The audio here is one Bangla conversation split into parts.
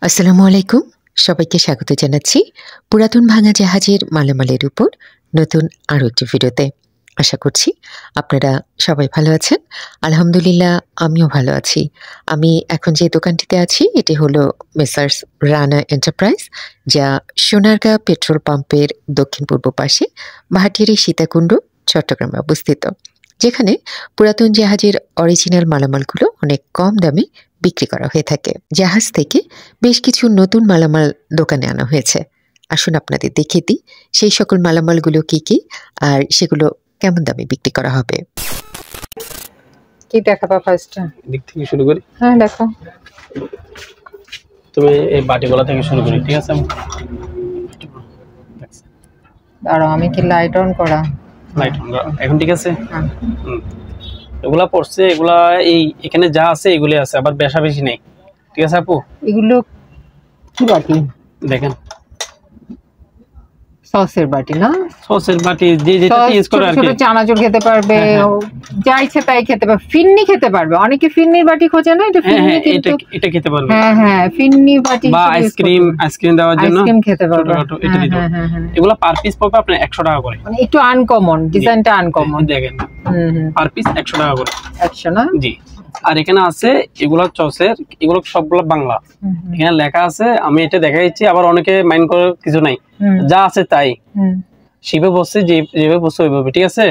আসসালামু আলাইকুম। সবাইকে স্বাগত জানাচ্ছি পুরাতন ভাঙা জাহাজের মালামালের উপর নতুন আরও একটি ভিডিওতে। আশা করছি আপনারা সবাই ভালো আছেন। আলহামদুলিল্লাহ আমিও ভালো আছি। আমি এখন যে দোকানটিতে আছি এটি হলো মেসার্স রানা এন্টারপ্রাইজ, যা সোনারগাঁ পেট্রোল পাম্পের দক্ষিণ পূর্ব পাশে ভাটিয়ারি সীতাকুণ্ড, চট্টগ্রামে অবস্থিত, যেখানে পুরাতন জাহাজের অরিজিনাল মালামালগুলো অনেক কম দামে বিক্রি করা হয়ে থাকে। জাহাজ থেকে বেশ কিছু নতুন মালামাল দোকানে আনা হয়েছে। আসুন আপনাদের দেখিয়ে দিই সেই সকল মালামালগুলো কি কি আর সেগুলো কেমন দামে বিক্রি করা হবে। কি দেখাবা ফার্স্ট? দিক থেকে শুরু করি। হ্যাঁ দেখো, তুমি এই বাটিগুলা থেকে শুরু করি, ঠিক আছে? দাঁড়াও, আমি কি লাইট অন করা? লাইট অন করা এখন, ঠিক আছে? হ্যাঁ। এগুলা পড়ছে, এগুলা এই এখানে যা আছে এগুলি আছে, আবার বেশা বেশি নেই, ঠিক আছে আপু? এগুলো কি বাটি? দেখেন, সসের বাটি না? সসের বাটি, যে যেটা ইউজ করে আর কি। চানাচুর খেতে পারবে, যা ইচ্ছে তাই খেতে পারবে। ফিন্নি খেতে পারবে, অনেকে ফিন্নির বাটি খোঁজে না? এটা ফিন্নি, কিন্তু এটা খেতে পারবে। হ্যাঁ হ্যাঁ, ফিন্নি বাটি বা আইসক্রিম দেওয়ার জন্য আইসক্রিম খেতে পারবে। এটা দিতে পারবে। এগুলা পার পিস পড়বে আপনার 100 টাকা করে। মানে একটু আনকমন, ডিজাইনটা আনকমন। দেখেন, পার পিস 100 টাকা করে। 100 না? জি। আর এখানে আছে এগুলা চসের, এগুলো সবগুলো বাংলা। এখানে লেখা আছে, আমি এটা দেখাইছি, আবার অনেকে মাইন্ড করার কিছু নাই, যা আছে তাই। শিবে বসছে যেভাবে বসছে ওইভাবে, ঠিক আছে?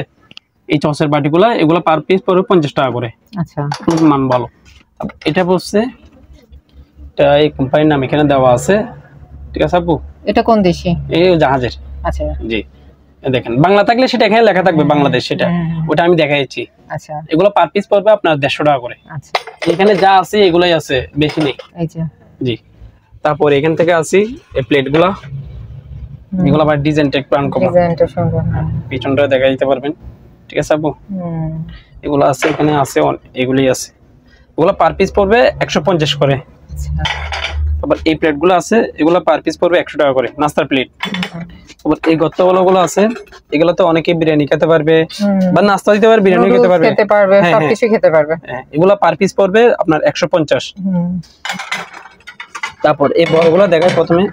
এই চসের বাটিগুলা, এগুলা পার পিস পড়বে 50 টাকা করে। আচ্ছা, মান ভালো। এটা বসছে, এটা এই কোম্পানির নাম এখানে দেওয়া আছে, ঠিক আছে আপু? এটা কোন দেশি? এই জাহাজের। আচ্ছা জি, দেখেন বাংলা থাকলে সেটা এখানে লেখা থাকবে বাংলাদেশ, সেটা ওটা আমি দেখাইছি। আচ্ছা, এগুলো পার পিস পড়বে আপনার 150 টাকা করে। আচ্ছা, এখানে যা আছে এগুলাই আছে, বেশি নেই। এই যে। জি। তারপর এখান থেকে আসি এই প্লেটগুলা, এগুলো আবার ডিজাইনটা একটু আনকমন, ডিজাইনটা সুন্দর, পিছনটা দেখা দিতে পারবেন, ঠিক আছে আপু? এগুলো আছে, এখানে আছে, এগুলাই আছে। এগুলো পার পিস পড়বে 150 করে। আচ্ছা। তারপর এই প্লেটগুলো আছে, এগুলো পার পিস পড়বে 100 টাকা করে, নাস্তার প্লেট। তারপর এই গত্তাগুলো আছে, এগুলো তো অনেকে বিরিয়ানি খেতে পারবে বা নাস্তা দিতে পারবে, বিরিয়ানি খেতে পারবে, সবকিছু খেতে পারবে। হ্যাঁ, এগুলো পার পিস পড়বে আপনার 150। তারপর এই বড়গুলো দেখাই প্রথমে,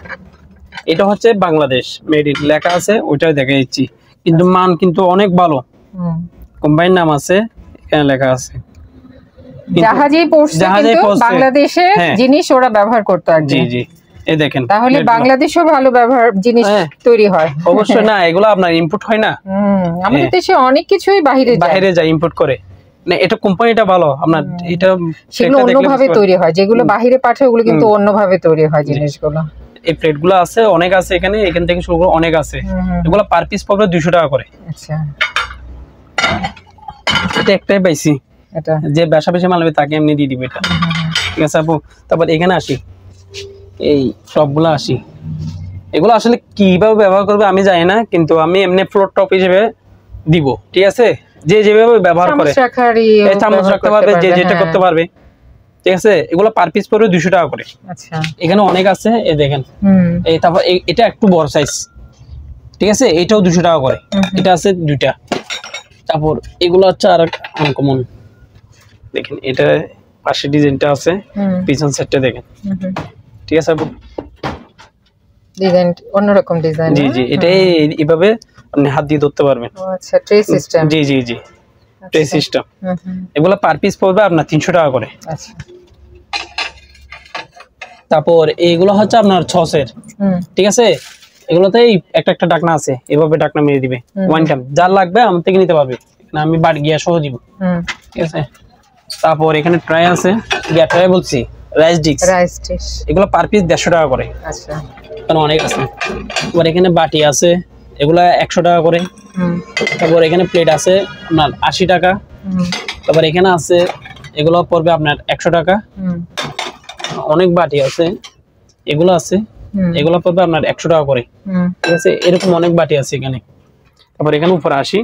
এটা হচ্ছে বাংলাদেশ মেড ইন লেখা আছে, ওইটাই দেখা দিচ্ছি, কিন্তু মান কিন্তু অনেক ভালো। কোম্পানির নাম আছে, এখানে লেখা আছে। জাহাজেই পড়ছে, কিন্তু বাংলাদেশে জিনিস ওরা ব্যবহার করতে আর জি জি, এই দেখেন, তাহলে বাংলাদেশেও ভালো ব্যবহার জিনিস তৈরি হয়। অবশ্যই না, এগুলো আপনার ইম্পোর্ট হয় না। আমাদের দেশে অনেক কিছুই বাইরে যায়, ইম্পোর্ট করে না। এটা কোম্পানিটা ভালো, আপনার এটা সেগুলো অন্যভাবে তৈরি হয়, যেগুলো বাইরে পাঠায় ওগুলো কিন্তু অন্যভাবে তৈরি হয় জিনিসগুলো। এই প্লেটগুলো আছে, অনেক আছে এখানে, এখান থেকে শুরু করে অনেক আছে। এগুলো পার পিস পড়বে 200 টাকা করে। আচ্ছা, এটা একটাই পাইছি, এটা যে বেশা বেশি মাল হবে তাকে এমনি দিয়ে দিবে এটা, ঠিক আছে আপু? তারপর এখানে আসি, এই সবগুলো আসি, এগুলো আসলে কিভাবে ব্যবহার করবে আমি জানি না, কিন্তু আমি এমনি ফ্লোর টপ হিসেবে দিব, ঠিক আছে? যে যেভাবে ব্যবহার করে, চামচ রাখতে পারবে, যে যেটা করতে পারবে, ঠিক আছে? এগুলো পার পিস পড়বে 200 টাকা করে। আচ্ছা, এখানে এখানে অনেক আছে, এই দেখেন। এই তারপর এটা একটু বড় সাইজ, ঠিক আছে? এটাও 200 টাকা করে। এটা আছে দুইটা। তারপর এগুলো হচ্ছে আর আনকমন, দেখেন, এটা পাশে ডিজাইনটা আছে, পিছন সাইডটা দেখেন, ঠিক আছে আপু? ডিজাইন অন্যরকম ডিজাইন। জি জি, এটা এইভাবে আপনি হাত দিয়ে ধরতে পারবেন। আচ্ছা, ট্রে সিস্টেম। জি জি জি, ট্রে সিস্টেম। এগুলো পার পিস পড়বে আপনার 300 টাকা করে। আচ্ছা। তারপর এইগুলো হচ্ছে আপনার সসের, ঠিক আছে? এগুলোতে একটা একটা ঢাকনা আছে, এভাবে ঢাকনা মেরে দিবে, ওয়ান টাইম যার লাগবে আমার থেকে নিতে পারবে, আমি বাড়ি গিয়ে সহ দিব, ঠিক আছে? তারপর এখানে ট্রাই আছে, ট্রাই বলছি, রাইস ডিশ, এগুলো পার পিস 150 টাকা করে। আচ্ছা, কারণ অনেক আছে। তারপর এখানে বাটি আছে, এগুলা 100 টাকা করে। তারপর এখানে প্লেট আছে আপনার 80 টাকা। তারপর এখানে আছে, এগুলো পড়বে আপনার 100 টাকা। অনেক বাটি আছে, এগুলো আছে, এগুলো পড়বে আপনার 100 টাকা করে, ঠিক আছে? এরকম অনেক বাটি আছে এখানে। তারপর এখানে উপরে আসি,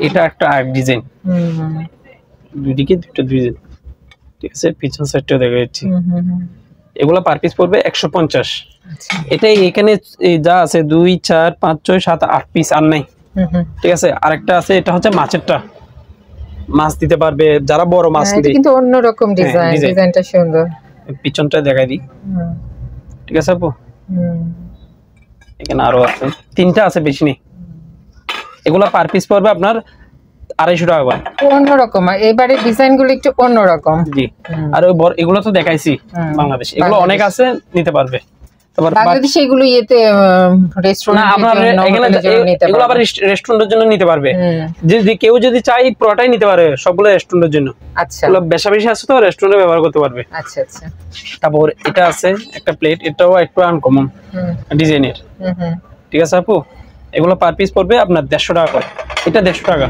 এটা একটা ডিজাইন, দুইদিকে দুটো ডিজাইন, ঠিক আছে? পিছন সাইডটা দেখা যাচ্ছে। এগুলো পার পিস পড়বে 150। এটাই এখানে যা আছে 2 4 5 6 7 8 পিস আর নাই, ঠিক আছে? আরেকটা আছে, এটা হচ্ছে মাছেরটা, মাছ দিতে পারবে যারা বড় মাছ নিবে, কিন্তু অন্যরকম ডিজাইন, ডিজাইনটা সুন্দর। পিছনটা দেখাই দিই, ঠিক আছে আপু? এখানে আরো আছে, 3টা আছে, বেশি নেই। এগুলা পার পিস পড়বে আপনার 250 টাকা করে। অন্যরকম, এবারে ডিজাইন গুলো একটু অন্যরকম। জি, আর ওই এগুলো তো দেখাইছি বাংলাদেশ, এগুলো অনেক আছে, নিতে পারবে। তারপর বাংলাদেশে এগুলো ইয়েতে এগুলো আবার রেস্টুরেন্টের জন্য নিতে পারবে। যদি কেউ যদি চাই পুরোটাই নিতে পারে, সবগুলো রেস্টুরেন্টের জন্য। আচ্ছা, এগুলো বেশি বেশি আছে তো রেস্টুরেন্টে ব্যবহার করতে পারবে। আচ্ছা আচ্ছা। তারপর এটা আছে একটা প্লেট, এটাও একটু আনকমন ডিজাইনের, ঠিক আছে আপু? এগুলো পার পিস পড়বে আপনার 150 টাকা করে, এটা 150 টাকা।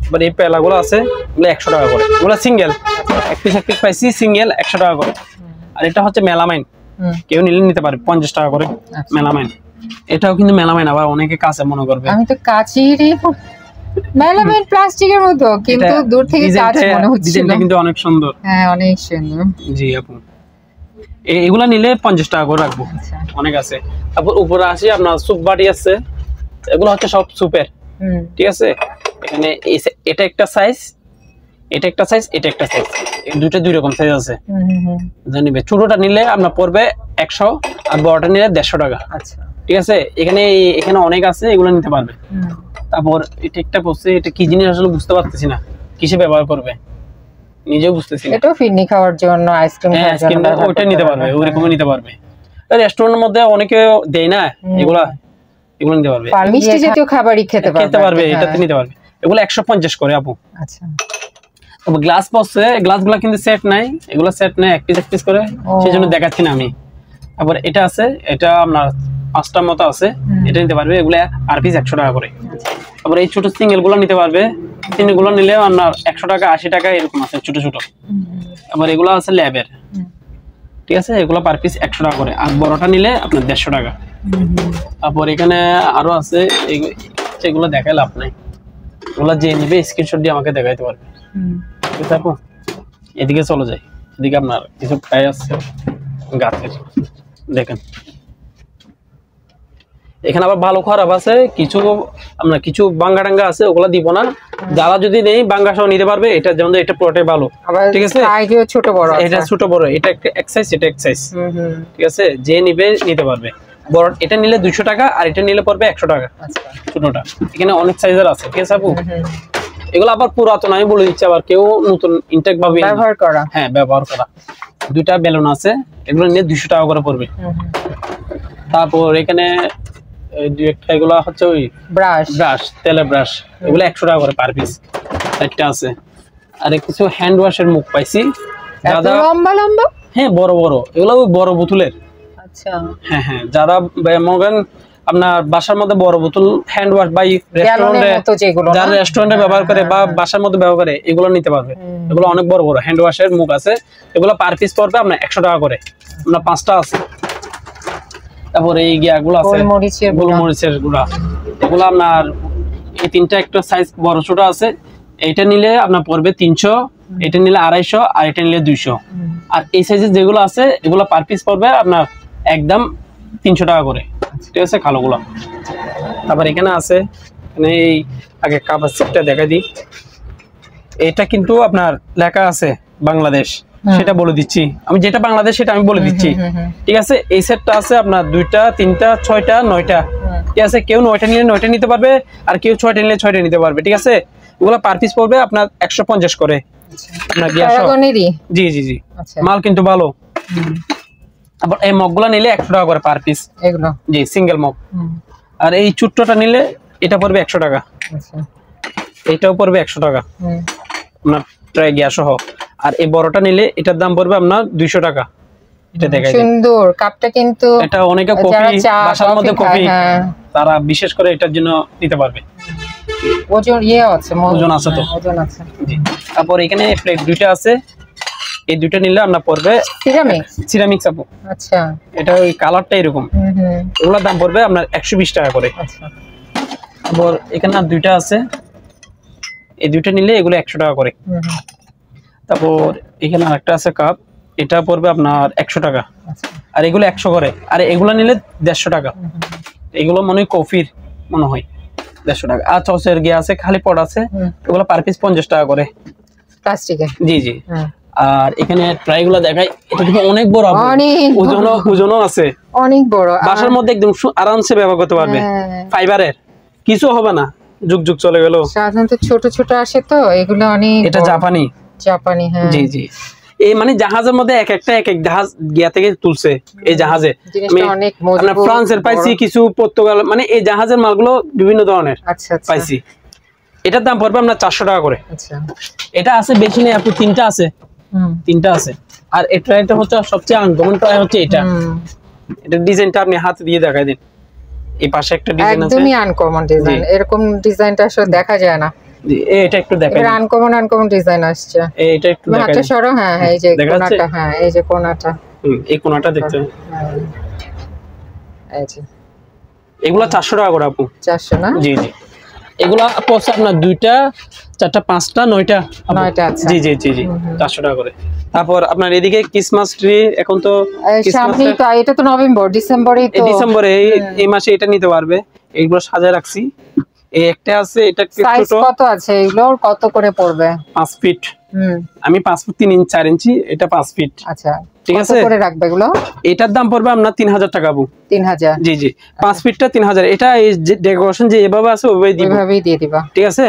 এবার এই পেলাগুলো আছে, এগুলো 100 টাকা করে। এগুলো সিঙ্গেল, এক পিস পাইছি সিঙ্গেল 100 টাকা করে। আর এটা হচ্ছে মেলামাইন, কেউ নিলে নিতে পারে 50 টাকা করে মেলামাইন। এটাও কিন্তু মেলামাইন, আবার অনেকে কাছে মনে করবে, আমি তো কাচেরই মেলামাইন প্লাস্টিকের মতো, কিন্তু দূর থেকে কাচ মনে হচ্ছে। ডিজাইনটা কিন্তু অনেক সুন্দর। হ্যাঁ, অনেক সুন্দর। জি আপু, এগুলা নিলে 50 টাকা করে রাখবো, অনেক আছে। তারপর উপরে আসি আপনার সুপ বাটি আছে, এগুলো হচ্ছে সব সুপের, ঠিক আছে? এখানে এটা একটা সাইজ, এটা একটা সাইজ, এটা একটা সাইজ, এই দুটো দুই রকম সাইজ আছে। জানিবে ছোটটা নিলে আপনার পড়বে 100, আর বড়টা নিলে 150 টাকা। আচ্ছা, ঠিক আছে? এখানে অনেক আছে, এগুলো নিতে পারবে। তারপর এটা একটা পড়ছে, এটা কি জিনিস আসলে বুঝতে পারতেছি না, কিসে ব্যবহার করবে নিজেও বুঝতেছি না। এটা ফিরনি খাওয়ার জন্য, আইসক্রিম খাওয়ার জন্য ওইটা নিতে পারবে, ওইরকমই নিতে পারবে। রেস্টুরেন্টের মধ্যে অনেকে দেয় না এগুলো নিতে পারবে। মিষ্টি জাতীয় খাবারই খেতে পারবে, এটাতে নিতে পারবে। এগুলো 150 করে আপু। আচ্ছা, তবে গ্লাস পড়ছে, গ্লাসগুলো কিন্তু সেট নাই, এগুলো সেট নাই, এক পিস করে, সেজন্য দেখাচ্ছি না আমি। তারপর এটা আছে, এটা আপনার 5টার মতো আছে, এটা নিতে পারবে। এগুলো আর পিস 100 টাকা করে। তারপর এই ছোট সিঙ্গেল গুলো নিতে পারবে, সিঙ্গেল গুলো নিলে আপনার 100 টাকা 80 টাকা এরকম আছে, ছোট ছোট। তারপর এগুলো আছে ল্যাবের, ঠিক আছে? এগুলো পার পিস 100 টাকা করে, আর বড়টা নিলে আপনার 150 টাকা। তারপর এখানে আরো আছে, এগুলো দেখাই লাভ নাই, এগুলো যে নিবে স্ক্রিনশট দিয়ে আমাকে দেখাইতে পারবে। ঠিক আছে আপু? এদিকে চলে যাই, এদিকে আপনার কিছু প্রায় আছে গাছের, দেখেন এখানে আবার ভালো খারাপ আছে, কিছু বাঙ্গা টাঙ্গা আছে, ওগুলা দিব না। যারা যদি নেই বাঙ্গা সহ নিতে পারবে। এটা যেমন এটা পুরোটাই ভালো, ঠিক আছে? ছোট বড়, এটা ছোট বড়, এটা একটা এক সাইজ, এটা এক সাইজ, ঠিক আছে? যে নিবে নিতে পারবে। বড় এটা নিলে 200 টাকা, আর এটা নিলে পড়বে 100 টাকা ছোটটা। এখানে অনেক সাইজের আছে, ঠিক আছে আপু? এগুলো আবার পুরাতন, আমি বলে দিচ্ছি, আবার কেউ নতুন ইনটেক ভাবে ব্যবহার করা। হ্যাঁ, ব্যবহার করা। দুইটা বেলুন আছে, এগুলো নিয়ে 200 টাকা করে পড়বে। তারপর এখানে দুই একটা, এগুলো হচ্ছে ওই ব্রাশ, তেলের ব্রাশ, এগুলো 100 টাকা করে পার পিস। একটা আছে, আর কিছু হ্যান্ড ওয়াশের মুখ পাইছি, লম্বা লম্বা, হ্যাঁ বড় বড়, এগুলো ওই বড় বোতলের। আচ্ছা, হ্যাঁ হ্যাঁ, যারা মগন আপনার বাসার মধ্যে বড় বোতল হ্যান্ড ওয়াশ বা রেস্টুরেন্টে ব্যবহার করে বা বাসার মধ্যে ব্যবহার করে, এগুলো নিতে পারবে। এগুলো অনেক বড় বড় হ্যান্ড ওয়াশের মুখ আছে, এগুলো পার পিস পড়বে আপনার 100 টাকা করে। আপনার 5টা আছে। তারপরে এই গিয়াগুলো আছে, গোলমরিচের গুঁড়া, এগুলো আপনার এই 3টা একটা সাইজ বড় ছোট আছে। এটা নিলে আপনার পড়বে 300, এটা নিলে 250, আর এটা নিলে 200। আর এই সাইজের যেগুলো আছে, এগুলো পার পিস পড়বে আপনার একদম 300 টাকা করে, ঠিক আছে? কালোগুলো। তারপর এখানে আছে, এখানে এই আগে কাপড় সেটটা দেখা দিই। এটা কিন্তু আপনার লেখা আছে বাংলাদেশ, সেটা বলে দিচ্ছি আমি, যেটা বাংলাদেশ সেটা আমি বলে দিচ্ছি, ঠিক আছে? এই সেটটা আছে আপনার 2টা 3টা 6টা 9টা, ঠিক আছে? কেউ 9টা নিলে 9টা নিতে পারবে, আর কেউ 6টা নিলে 6টা নিতে পারবে, ঠিক আছে? এগুলো পার পিস পড়বে আপনার 150 করে। আপনার জি জি জি, মাল কিন্তু ভালো। আবার এই মগগুলো নিলে 100 টাকা করে পার পিস, এগুলো জি সিঙ্গেল মগ। আর এই ছোট্টটা নিলে এটা পড়বে 100 টাকা, এটাও পড়বে 100 টাকা আপনার ট্রাই গিয়া সহ। আর এই বড়টা নিলে এটার দাম পড়বে আপনার 200 টাকা। এটা দেখাই সুন্দর কাপটা, কিন্তু এটা অনেকে কফি বাসার মধ্যে কফি, তারা বিশেষ করে এটার জন্য নিতে পারবে। ওজন আছে তো, ওজন আছে জি। তারপর এখানে প্লেট 2টা আছে, এই 2টা নিলে আপনার পড়বে সিরামিক্স আপু। আচ্ছা, এটা ওই কালারটা এরকম, ওগুলোর দাম পড়বে আপনার 120 টাকা করে। আচ্ছা, তারপর এখানে আর 2টা আছে, এই 2টা নিলে এগুলো 100 টাকা করে। তারপর এখানে আরেকটা আছে কাপ, এটা পড়বে আপনার 100 টাকা, আর এগুলো 100 করে। আর এগুলো নিলে 150 টাকা। এগুলো মনে হয় কফির, মনে হয় 150 টাকা। আর চসের গিয়ে আছে, খালি পট আছে, এগুলো পার পিস 50 টাকা করে প্লাস্টিকের। জি জি। আর এখানে ট্রাইগুলো দেখাই, এটা কিন্তু অনেক বড়, ওজনও আছে, অনেক বড়। বাসার মধ্যে একদম আরামসে ব্যবহার করতে পারবে, ফাইবারের, কিছু হবে না, যুগ যুগ চলে গেল। সাধারণত ছোট ছোট আসে তো এগুলো অনেক। এটা জাপানি। হ্যাঁ জি জি। এই মানে জাহাজের মধ্যে এক এক জাহাজ গিয়া থেকে তুলছে এই জাহাজে। আমরা ফ্রান্সের পাইছি, কিছু পর্তুগাল, মানে এই জাহাজের মালগুলো বিভিন্ন ধরনের পাইছি। এটার দাম পড়বে আপনার 400 টাকা করে। এটা আছে বেশি নেই, আপনি তিনটা আছে। আর এটা হচ্ছে সবচেয়ে আনকমন ট্রাই হচ্ছে এটা ডিজাইনটা আপনি হাত দিয়ে দেখাই দিন। এই পাশে একটা ডিজাইন আছে, একদমই আনকমন ডিজাইন, এরকম ডিজাইনটা আসলে দেখা যায় না। এটা একটু দেখাই, এটা আনকমন ডিজাইন আসছে। এটা একটু দেখাই, হাতটা সরো। হ্যাঁ এই যে কোণাটা, হ্যাঁ এই যে কোণাটা, এই কোণাটা দেখতে, এই যে এগুলা 400 টাকা করে আপু। 400 না? জি জি। এগুলা পড়ছে আপনার 2টা 4টা 5টা 9টা আছে। জি জি জি জি, 400 টাকা করে। তারপর আপনার এদিকে ক্রিসমাস ট্রি, এখন তো সামনে তো, এটা তো নভেম্বর ডিসেম্বরে, তো ডিসেম্বরে এই মাসে এটা নিতে পারবে। এইগুলো সাজায় রাখছি। এই একটা আছে, এটা একটু সাইজ ছোট। কত আছে এগুলোর, কত করে পড়বে? 5 ফিট। আমি 5 ফুট 3 ইঞ্চি 4 ইঞ্চি, এটা 5 ফিট। আচ্ছা ঠিক আছে, কত করে রাখবে এগুলো? এটার দাম পড়বে আপনার 3000 টাকা আপু। 3000? জি জি, 5 ফিটটা 3000। এটা এই যে ডেকোরেশন যে এভাবে আছে ওইভাবেই দিয়ে দিবা। ঠিক আছে।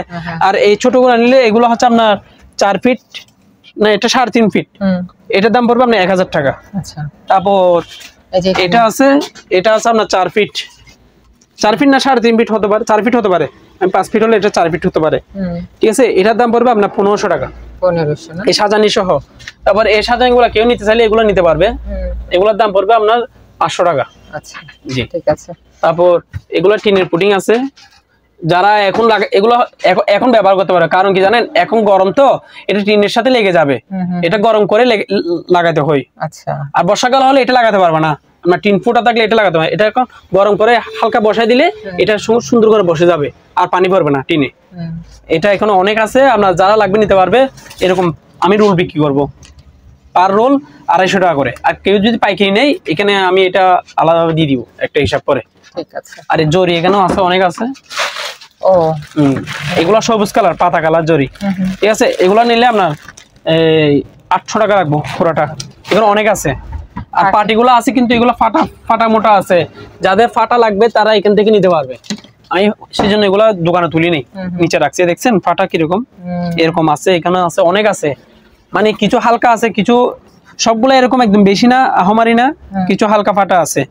আর এই ছোট করে নিলে এগুলো হচ্ছে আপনার 4 ফিট না, এটা 3.5 ফিট। এটার দাম পড়বে আপনার 1000 টাকা। আচ্ছা। তারপর এটা আছে আপনার 4 ফিট, 4 ফিট না 3.5 ফিট হতে পারে, 4 ফিট হতে পারে। আমি 5 ফিট হলে এটা 4 ফিট হতে পারে। ঠিক আছে, এটার দাম পড়বে আপনার 1500 টাকা। 1500 না? এই সাজানি সহ। তারপর এই সাজানিগুলো কেউ নিতে চাইলে এগুলো নিতে পারবে। এগুলোর দাম পড়বে আপনার 500 টাকা। আচ্ছা জি ঠিক আছে। তারপর এগুলো টিনের পুডিং আছে, যারা এখন এগুলো এখন ব্যবহার করতে পারে। কারণ কি জানেন, এখন গরম তো, এটা টিনের সাথে লেগে যাবে, এটা গরম করে লাগাতে হয়। আচ্ছা। আর বর্ষাকাল হলে এটা লাগাতে পারবে না, আপনার টিন ফুটা থাকলে এটা লাগাতে পারবে। এটা এখন গরম করে হালকা বসাই দিলে এটা সুন্দর করে বসে যাবে, আর পানি পড়বে না টিনে। এটা এখন অনেক আছে, আপনার যারা লাগবে নিতে পারবে। এরকম আমি রোল বিক্রি করব, পার রোল 250 টাকা করে। আর কেউ যদি পাইকারি নেই, এখানে আমি এটা আলাদাভাবে দিয়ে দিব একটা হিসাব করে। ঠিক আছে। আর জরি এখানেও আছে, অনেক আছে। এগুলো সবুজ কালার, পাতা কালার জরি। ঠিক আছে, এগুলো নিলে আপনার 800 টাকা রাখবো পুরোটা। এগুলো অনেক আছে। আর পাটিগুলো আছে, কিন্তু এগুলো ফাটা মোটা আছে। যাদের ফাটা লাগবে তারা এখান থেকে নিতে পারবে। আমি সেই জন্য এগুলো দোকানে তুলি নেই, নিচে রাখছি। দেখছেন ফাটা কিরকম, এরকম আছে, এখানে আছে, অনেক আছে। মানে কিছু হালকা আছে, কিছু সবগুলো এরকম একদম বেশি না, আহমারি না, কিছু হালকা ফাটা আছে।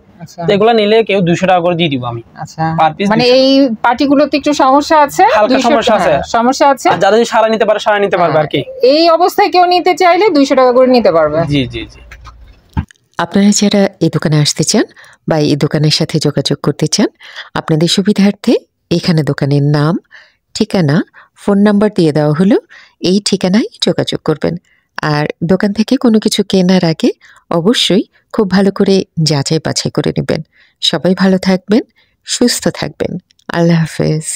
এগুলা নিলে কেউ 200 টাকা করে দিয়ে দিব আমি। আচ্ছা, মানে এই পার্টিগুলোতে একটু সমস্যা আছে, হালকা সমস্যা আছে। আর যারা যদি সারা নিতে পারে সারা নিতে পারবে আর কি। এই অবস্থায় কেউ নিতে চাইলে 200 টাকা করে নিতে পারবে। জি জি জি। আপনারা যারা এই দোকানে আসতে চান বা এই দোকানের সাথে যোগাযোগ করতে চান, আপনাদের সুবিধার্থে এখানে দোকানের নাম, ঠিকানা, ফোন নাম্বার দিয়ে দেওয়া হলো। এই ঠিকানায় যোগাযোগ করবেন। আর দোকান থেকে কোনো কিছু কেনার আগে অবশ্যই খুব ভালো করে যাচাই বাছাই করে নেবেন। সবাই ভালো থাকবেন, সুস্থ থাকবেন। আল্লাহ হাফেজ।